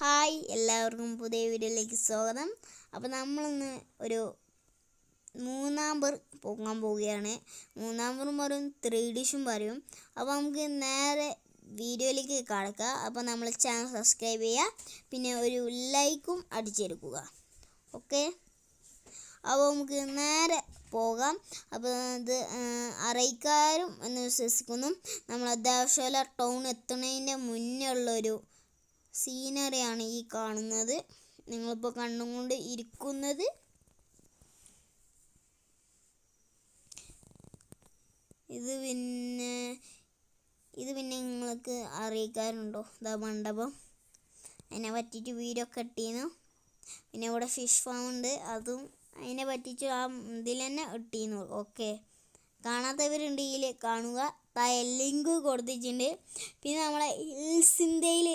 Hi, എല്ലാവർക്കും പുതിയ വീഡിയോയിലേക്ക് സ്വാഗതം. അപ്പോൾ നമ്മളിന്ന് ഒരു മൂന്നാമ്പർ പോകാൻ പോവുകയാണ്. മൂന്നാമ്പറും പറയും 3 പറയും. അപ്പോൾ നമുക്ക് നേരെ വീഡിയോയിലേക്ക് കടക്കാം. അപ്പോൾ നമ്മൾ ചാനൽ സബ്സ്ക്രൈബ് ചെയ്യുക, പിന്നെ ഒരു ലൈക്കും അടിച്ചെടുക്കുക. ഓക്കെ, അപ്പോൾ നമുക്ക് നേരെ പോകാം. അപ്പോൾ ഇത് അറിയിക്കാരും എന്ന് വിശ്വസിക്കുന്നു. നമ്മൾ ദേവശാല ടൗൺ എത്തുന്നതിൻ്റെ മുന്നേ ഉള്ളൊരു സീനറിയാണ് ഈ കാണുന്നത്. നിങ്ങളിപ്പോൾ കണ്ടുകൊണ്ട് ഇരിക്കുന്നത് ഇത് പിന്നെ നിങ്ങൾക്ക് അറിയിക്കാറുണ്ടോ? ഇതാ മണ്ഡപം, അതിനെ പറ്റിയിട്ട് വീഡിയോ ഒക്കെ ഇട്ടീന്നു. പിന്നെ ഇവിടെ ഫിഷ് ഫാം ഉണ്ട്, അതും അതിനെ പറ്റിയിട്ട് ആ ഇതിൽ തന്നെ ഇട്ടീന്നു. ഓക്കെ, കാണാത്തവരുണ്ടെങ്കിൽ കാണുക. താഴെ ലിങ്ക് കൊടുത്തിട്ടുണ്ട്. പിന്നെ നമ്മളെ ഹിൽസിൻ്റെയിൽ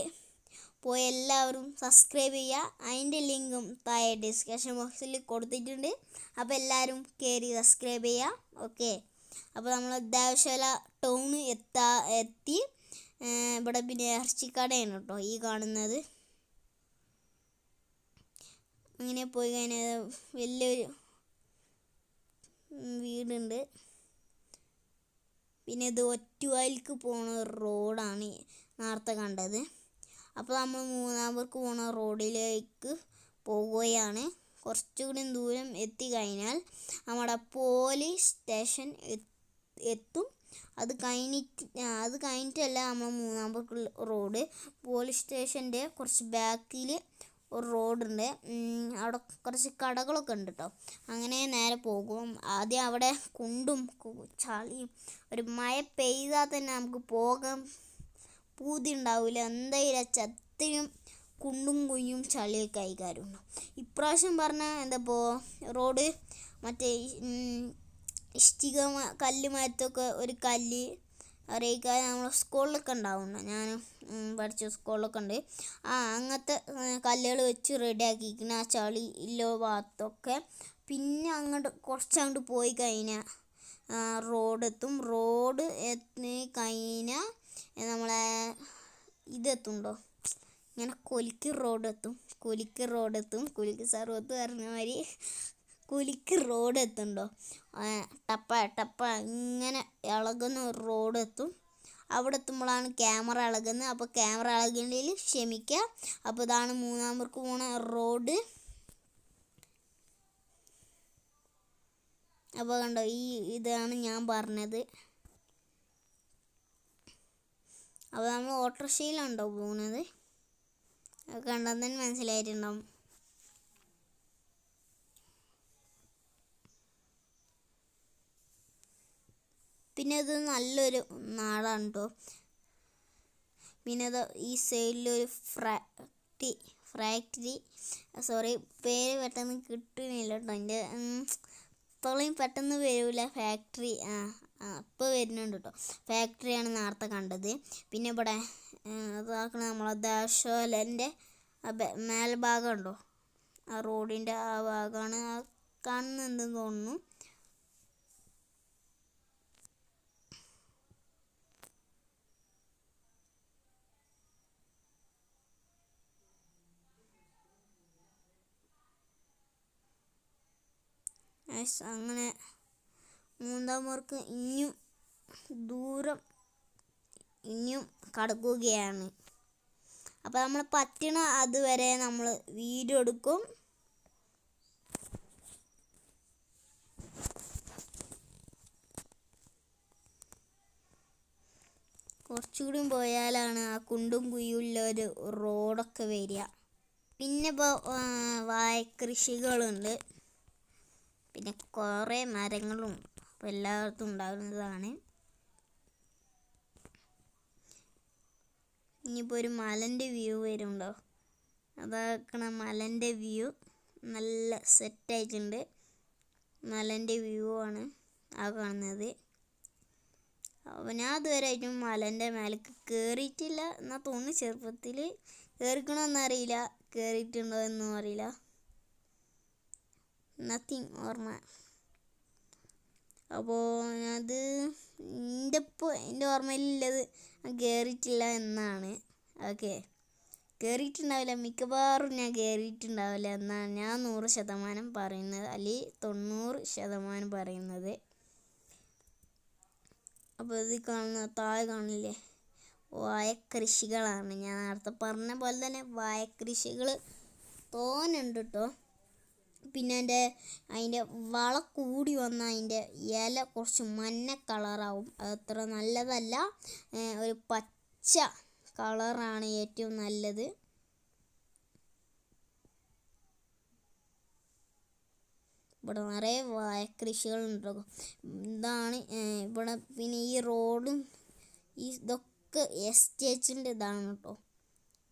പോയി എല്ലാവരും സബ്സ്ക്രൈബ് ചെയ്യുക. അതിൻ്റെ ലിങ്കും താഴെ ഡിസ്ക്രിപ്ഷൻ ബോക്സിൽ കൊടുത്തിട്ടുണ്ട്. അപ്പോൾ എല്ലാവരും കയറി സബ്സ്ക്രൈബ് ചെയ്യുക. ഓക്കെ, അപ്പോൾ നമ്മൾ ദേവശാല ടൗൺ എത്തി. ഇവിടെ പിന്നെ ഇറച്ചിക്കടയാണ് കേട്ടോ ഈ കാണുന്നത്. അങ്ങനെ പോയി കഴിഞ്ഞാൽ വലിയൊരു വീടുണ്ട്. പിന്നെ ഇത് ഒറ്റുവായിലേക്ക് പോകുന്ന റോഡാണ് നേരത്തെ കണ്ടത്. അപ്പോൾ നമ്മൾ മൂന്നാമ്പർക്ക് പോകുന്ന റോഡിലേക്ക് പോവുകയാണ്. കുറച്ചുകൂടി ദൂരം എത്തിക്കഴിഞ്ഞാൽ നമ്മുടെ പോലീസ് സ്റ്റേഷൻ എത്തും. അത് കഴിഞ്ഞിട്ടല്ല നമ്മൾ മൂന്നാമ്പർക്ക് റോഡ്. പോലീസ് സ്റ്റേഷൻ്റെ കുറച്ച് ബാക്കിൽ ഒരു റോഡുണ്ട്. അവിടെ കുറച്ച് കടകളൊക്കെ ഉണ്ട് കേട്ടോ. അങ്ങനെ നേരെ പോകും. ആദ്യം അവിടെ കുണ്ടും ചളിയും, ഒരു മഴ പെയ്താൽ തന്നെ നമുക്ക് പോകാൻ പൂതി ഉണ്ടാവില്ല. എന്തായാലും ചത്തിനും കുണ്ടും കുയ്യും ചളിയൊക്കെ ആയിക്കാരുണ്ടാവും. ഇപ്രാവശ്യം പറഞ്ഞാൽ എന്താപ്പോൾ റോഡ് മറ്റേ ഇഷ്ടിക കല്ലുമാരത്തൊക്കെ ഒരു കല്ല് അറിയിക്കാതെ നമ്മളെ സ്കൂളിലൊക്കെ ഉണ്ടാവുന്നുണ്ട്. ഞാൻ പഠിച്ച സ്കൂളിലൊക്കെ ഉണ്ട്. അങ്ങനത്തെ കല്ലുകൾ വെച്ച് റെഡിയാക്കിയിരിക്കുന്ന ആ ചളി ഇല്ലോ ഭാഗത്തൊക്കെ. പിന്നെ കുറച്ചങ്ങോട്ട് പോയി കഴിഞ്ഞാൽ റോഡെത്തും. റോഡ് എത്തി കഴിഞ്ഞാൽ നമ്മളെ ഇതെത്തുണ്ടോ, ഇങ്ങനെ കൊലിക്ക് റോഡെത്തും. കുലിക്ക് സർവത്ത് പറഞ്ഞ മാതിരി കുലിക്ക് റോഡ് എത്തുണ്ടോ, ടപ്പ ഇങ്ങനെ ഇളകുന്ന റോഡെത്തും. അവിടെ എത്തുമ്പോഴാണ് ക്യാമറ ഇളകുന്നത്. അപ്പോൾ ക്യാമറ ഇളകുന്നതിൽ ക്ഷമിക്കുക. അപ്പോൾ ഇതാണ് മൂന്നാമ്പർക്ക് പോണ റോഡ്. അപ്പോൾ കണ്ടോ, ഇതാണ് ഞാൻ പറഞ്ഞത്. അപ്പോൾ നമ്മൾ ഓട്ടോറിക്ഷയിലാണോ പോകുന്നത്? അത് കണ്ടാൽ തന്നെ മനസ്സിലായിട്ടുണ്ടാവും. പിന്നെ ഇത് നല്ലൊരു നാടാണ് കേട്ടോ. പിന്നെ അത് ഈ സൈഡിലൊരു ഫാക്ടറി സോറി, പേര് പെട്ടെന്ന് കിട്ടുന്നില്ല കേട്ടോ. എൻ്റെ ഇത്രയും പെട്ടെന്ന് വരില്ല. ഫാക്ടറി ഇപ്പോൾ വരുന്നുണ്ട് കേട്ടോ. ഫാക്ടറിയാണ് നേരത്തെ കണ്ടത്. പിന്നെ ഇവിടെ അതാക്കണ നമ്മളെ ദേവശാലൻ്റെ മേൽഭാഗം ഉണ്ടോ, ആ റോഡിൻ്റെ ആ ഭാഗമാണ് ആ കാണുന്നതെന്ന് തോന്നുന്നു. അങ്ങനെ മൂന്നാമ്പർക്ക് ഇനിയും കടക്കുകയാണ്. അപ്പോൾ നമ്മൾ പറ്റണ അതുവരെ നമ്മൾ വീഡിയോ എടുക്കും. കുറച്ചുകൂടി പോയാലാണ് ആ കുണ്ടും കുയ്യുള്ളൊരു റോഡൊക്കെ വരിക. പിന്നെ ഇപ്പോൾ വാഴക്കൃഷികളുണ്ട്. പിന്നെ കുറേ മരങ്ങളും അപ്പോൾ എല്ലായിടത്തും ഉണ്ടാകുന്നതാണ്. ഇനിയിപ്പോൾ ഒരു മലൻ്റെ വ്യൂ വരുന്നുണ്ടോ, അതാക്കണ മലൻ്റെ വ്യൂ നല്ല സെറ്റായിട്ടുണ്ട്. മലൻ്റെ വ്യൂ ആണ് ആ കാണുന്നത്. അപ്പോൾ ഞാൻ ഇതുവരെയായിട്ടും മലൻ്റെ മേലേക്ക് കയറിയിട്ടില്ല എന്നാൽ തോന്നുന്നു. ചെറുപ്പത്തിൽ കയറിക്കണമെന്നറിയില്ല, കയറിയിട്ടുണ്ടോ എന്നും അറിയില്ല. നത്തിങ് ഓർമ്മ. അപ്പോൾ അത് എൻ്റെ ഓർമ്മയിലുള്ളത് കയറിയിട്ടില്ല എന്നാണ്. ഓക്കെ, കയറിയിട്ടുണ്ടാവില്ല, മിക്കവാറും ഞാൻ കയറിയിട്ടുണ്ടാവില്ല എന്നാണ് ഞാൻ 100% പറയുന്നത്, അല്ലെങ്കിൽ 90% പറയുന്നത്. അപ്പോൾ ഇത് കാണുന്ന താഴെ കാണില്ലേ, വാഴക്കൃഷികളാണ്. ഞാൻ നേരത്തെ പറഞ്ഞ പോലെ തന്നെ വാഴക്കൃഷികൾ തോനുണ്ട് കേട്ടോ. പിന്നെ അതിൻ്റെ വള കൂടി വന്ന അതിൻ്റെ ഇല കുറച്ച് മഞ്ഞ കളറാവും. അത്ര നല്ലതല്ല. ഒരു പച്ച കളറാണ് ഏറ്റവും നല്ലത്. ഇവിടെ നിറയെ വാഴക്കൃഷികളുണ്ടോ. ഇതാണ് ഇവിടെ. പിന്നെ ഈ റോഡും ഇതൊക്കെ എസ്റ്റേറ്റിൻ്റെ ഇതാണ് കേട്ടോ.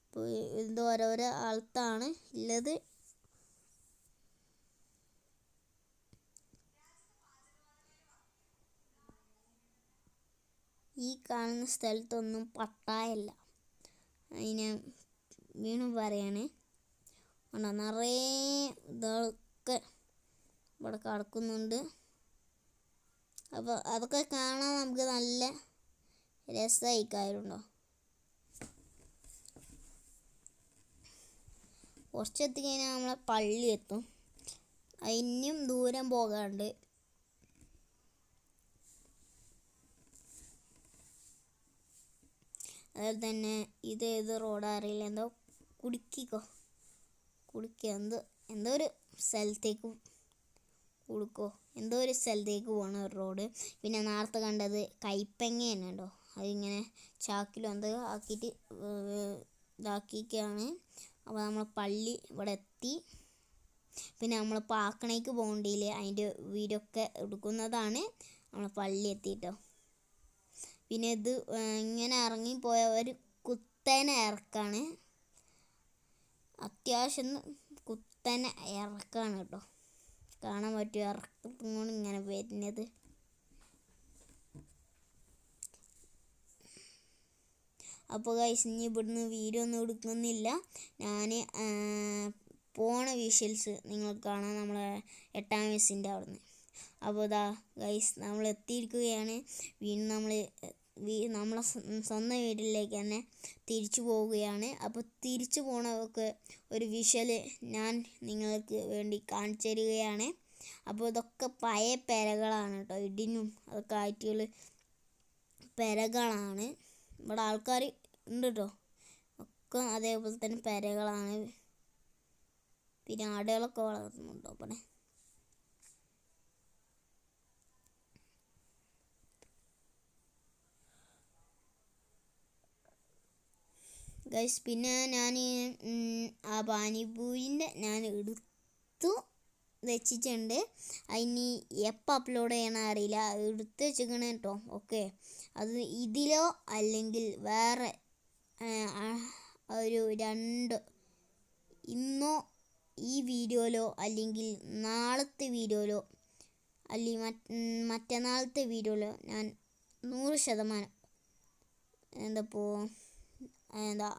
ഇപ്പോൾ ഇത് ഓരോരോ ആൾക്കാണ് ഉള്ളത്. ഈ കാണുന്ന സ്ഥലത്തൊന്നും പട്ടായല്ല, അതിന് വീണ്ടും പറയാണ്. നിറയെ ഇതൊക്കെ ഇവിടെ കിടക്കുന്നുണ്ട്. അപ്പോൾ അതൊക്കെ കാണാൻ നമുക്ക് നല്ല രസമായിക്കാരുണ്ടോ. കുറച്ചെത്തി കഴിഞ്ഞാൽ നമ്മളെ പള്ളി എത്തും. ഇനിയും ദൂരം പോകാണ്ട്. അതുപോലെ തന്നെ ഇത് ഏത് റോഡാ അറിയില്ല, എന്തോ കുടുക്കിക്കോ എന്തോ ഒരു സ്ഥലത്തേക്ക് എന്തോ ഒരു സ്ഥലത്തേക്ക് പോകണ ഒരു റോഡ്. പിന്നെ നേരത്തെ കണ്ടത് കൈപ്പങ്ങ തന്നെ ഉണ്ടോ, അതിങ്ങനെ ചാക്കിലും എന്തോ ആക്കിയിട്ട് ഇതാക്കിയൊക്കെയാണ്. അപ്പോൾ നമ്മൾ പള്ളി ഇവിടെ എത്തി. പിന്നെ നമ്മൾ പാക്കണേക്ക് പോകണ്ടില്ലേ, അതിൻ്റെ വീഡിയോ ഒക്കെ എടുക്കുന്നതാണ്. നമ്മൾ പള്ളി എത്തിയിട്ടോ. പിന്നെ ഇത് ഇങ്ങനെ ഇറങ്ങിപ്പോയ ഒരു കുത്തനെ ഇറക്കാണ്, അത്യാവശ്യം കുത്തനെ ഇറക്കാണ് കേട്ടോ. കാണാൻ പറ്റും ഇറക്കത്തുകൊണ്ട് ഇങ്ങനെ വരുന്നത്. അപ്പോൾ ഗൈസ്, ഇനി ഇവിടുന്ന് വീഡിയോ ഒന്നും എടുക്കുന്നില്ല. ഞാൻ പോണ വിഷ്വൽസ് നിങ്ങൾക്ക് കാണാം നമ്മളെ 8ാം വയസ്സിൻ്റെ അവിടുന്ന്. അപ്പോൾ ഇതാ ഗൈസ്, നമ്മൾ എത്തിയിരിക്കുകയാണ്. വീണ്ടും നമ്മളെ സ്വന്തം വീട്ടിലേക്ക് തന്നെ തിരിച്ചു പോവുകയാണ്. അപ്പോൾ തിരിച്ചു പോണതൊക്കെ ഒരു വിഷ്വൽ ഞാൻ നിങ്ങൾക്ക് വേണ്ടി കാണിച്ചു തരികയാണ്. അപ്പോൾ ഇതൊക്കെ പഴയ പെരകളാണ് കേട്ടോ, ഇടിനും അതൊക്കെ ആയിട്ടുള്ള പെരകളാണ്. ഇവിടെ ആൾക്കാർ ഉണ്ട് കേട്ടോ, ഒക്കെ അതേപോലെ തന്നെ പെരകളാണ്. പിന്നെ ആടുകളൊക്കെ വളർത്തുന്നുണ്ടോ അവിടെ. ഗൈസ്, പിന്നെ ഞാൻ ആ പാനിപൂരിൻ്റെ ഞാൻ എടുത്തു വെച്ചിട്ടുണ്ട്. അതിന് എപ്പോൾ അപ്ലോഡ് ചെയ്യണം അറിയില്ല, എടുത്ത് വെച്ചിരിക്കണം കേട്ടോ. ഓക്കെ, അത് ഇതിലോ അല്ലെങ്കിൽ വേറെ ഒരു ഇന്നോ ഈ വീഡിയോയിലോ അല്ലെങ്കിൽ നാളത്തെ വീഡിയോയിലോ അല്ലെങ്കിൽ മറ്റന്നാളത്തെ വീഡിയോയിലോ ഞാൻ 100%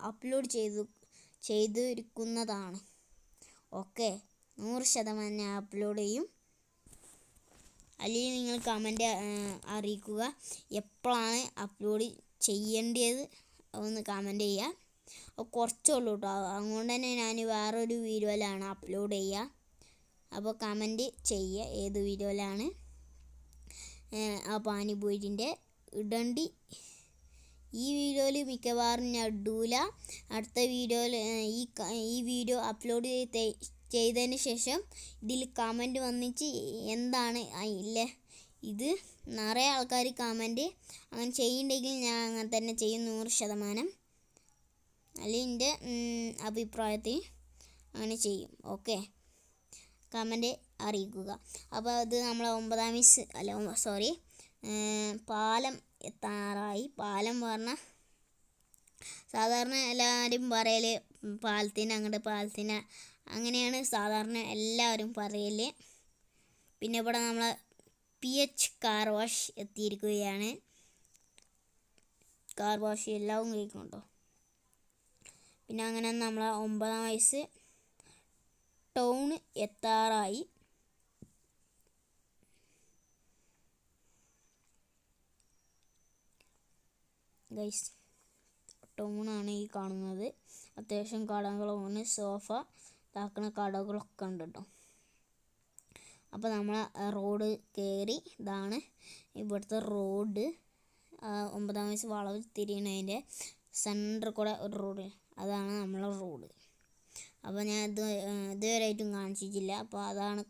അപ്ലോഡ് ചെയ്തിരിക്കുന്നതാണ്. ഓക്കെ, 100% ഞാൻ അപ്ലോഡ് ചെയ്യും. അല്ലെങ്കിൽ നിങ്ങൾ കമൻറ്റ് അറിയിക്കുക എപ്പോഴാണ് അപ്ലോഡ് ചെയ്യേണ്ടത്, ഒന്ന് കമൻറ്റ് ചെയ്യുക. കുറച്ചുള്ളൂ കേട്ടോ, അതുകൊണ്ട് തന്നെ ഞാൻ വേറൊരു വീഡിയോയിലാണ് അപ്ലോഡ് ചെയ്യുക. അപ്പോൾ കമൻറ്റ് ചെയ്യുക ഏത് വീഡിയോയിലാണ് ആ പാനിപൂരിൻ്റെ ഇടേണ്ടി. ഈ വീഡിയോയിൽ മിക്കവാറും ഞാൻ ഇടൂല. അടുത്ത വീഡിയോയിൽ ഈ വീഡിയോ അപ്ലോഡ് ചെയ്തതിന് ശേഷം ഇതിൽ കമൻറ്റ് വന്നിട്ട് എന്താണ് ഇല്ലേ, ഇത് നിറയെ ആൾക്കാർ കമൻറ്റ് അങ്ങനെ ചെയ്യുന്നുണ്ടെങ്കിൽ ഞാൻ അങ്ങനെ തന്നെ ചെയ്യും 100%. അല്ലെങ്കിൽ എൻ്റെ അഭിപ്രായത്തിൽ അങ്ങനെ ചെയ്യും. ഓക്കെ, കമൻറ്റ് അറിയിക്കുക. അപ്പോൾ അത് നമ്മളെ 9ാം വയസ്സ് പാലം എത്താറായി. പാലം പറഞ്ഞാൽ സാധാരണ എല്ലാവരും പറയൽ പാലത്തിന് അങ്ങനെയാണ് സാധാരണ എല്ലാവരും പറയൽ. പിന്നെ ഇവിടെ നമ്മൾ PH കാർ വാഷ് എത്തിയിരിക്കുകയാണ്. കാർ വാഷ് എല്ലാവരും കഴിക്കുന്നുണ്ടോ. പിന്നെ അങ്ങനെ നമ്മളെ 9ാം വയസ്സ് ടൗൺ എത്താറായി. ഗൈസ്, ടൗണാണ് ഈ കാണുന്നത്. അത്യാവശ്യം കടകളുമാണ്. സോഫ ഇതാക്കുന്ന കടകളൊക്കെ ഉണ്ട് കേട്ടോ. അപ്പോൾ നമ്മൾ റോഡ് കയറി. ഇതാണ് ഇവിടുത്തെ റോഡ്. 9-ാം വയസ്സ് വളവ് തിരിയണതിൻ്റെ സെൻറ്ററിൽ കൂടെ ഒരു റോഡ്, അതാണ് നമ്മളെ റോഡ്. അപ്പോൾ ഞാൻ ഇതുവരെയായിട്ടും കാണിച്ചിട്ടില്ല. അപ്പോൾ അതാണ്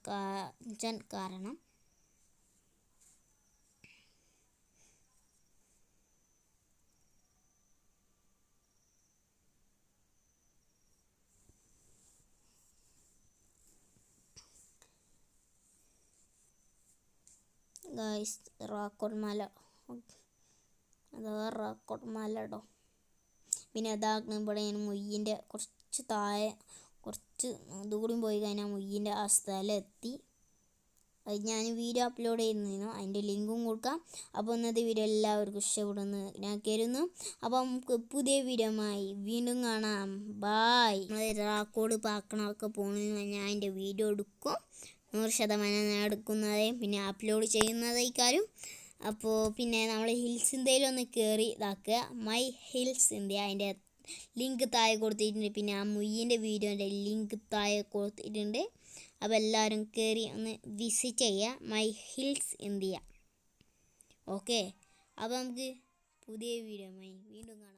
കാരണം. ഗൈസ്, റാക്കോട്ട് മല, അതാ റാക്കോട്ട് മല കേട്ടോ. പിന്നെ അതാക്കണം ഇവിടെ മുയ്യിൻ്റെ കുറച്ച് താഴെ, കുറച്ച് ദൂരം പോയി കഴിഞ്ഞാൽ മുയ്യിൻ്റെ ആ സ്ഥലം എത്തി. അത് ഞാൻ വീഡിയോ അപ്ലോഡ് ചെയ്യുന്നതിനോ അതിൻ്റെ ലിങ്കും കൊടുക്കാം. അപ്പോൾ ഇന്നത്തെ വീഡിയോ എല്ലാവർക്കും ഇഷ്ടപ്പെടുന്നു ഞാൻ കരുതുന്നു. അപ്പോൾ നമുക്ക് പുതിയ വീഡിയോമായി വീണ്ടും കാണാം. ബായ്. നമ്മൾ റാക്കോട് പാക്കണമൊക്കെ പോകണമെന്ന് ഞാൻ അതിൻ്റെ വീഡിയോ എടുക്കും. 100% ഞാൻ എടുക്കുന്നത്, പിന്നെ അപ്ലോഡ് ചെയ്യുന്നതായിക്കാരും. അപ്പോൾ പിന്നെ നമ്മൾ ഹിൽസ് ഇന്ത്യയിൽ ഒന്ന് കയറി ഇതാക്കുക. മൈ ഹിൽസ് ഇന്ത്യ, അതിൻ്റെ ലിങ്ക് താഴെ കൊടുത്തിട്ടുണ്ട്. പിന്നെ ആ മുയ്യിൻ്റെ വീഡിയോൻ്റെ ലിങ്ക് താഴെ കൊടുത്തിട്ടുണ്ട്. അപ്പോൾ എല്ലാവരും കയറി ഒന്ന് വിസിറ്റ് ചെയ്യുക, മൈ ഹിൽസ് ഇന്ത്യ. ഓക്കെ, അപ്പോൾ നമുക്ക് പുതിയ വീഡിയോയുമായി വീണ്ടും കാണാം.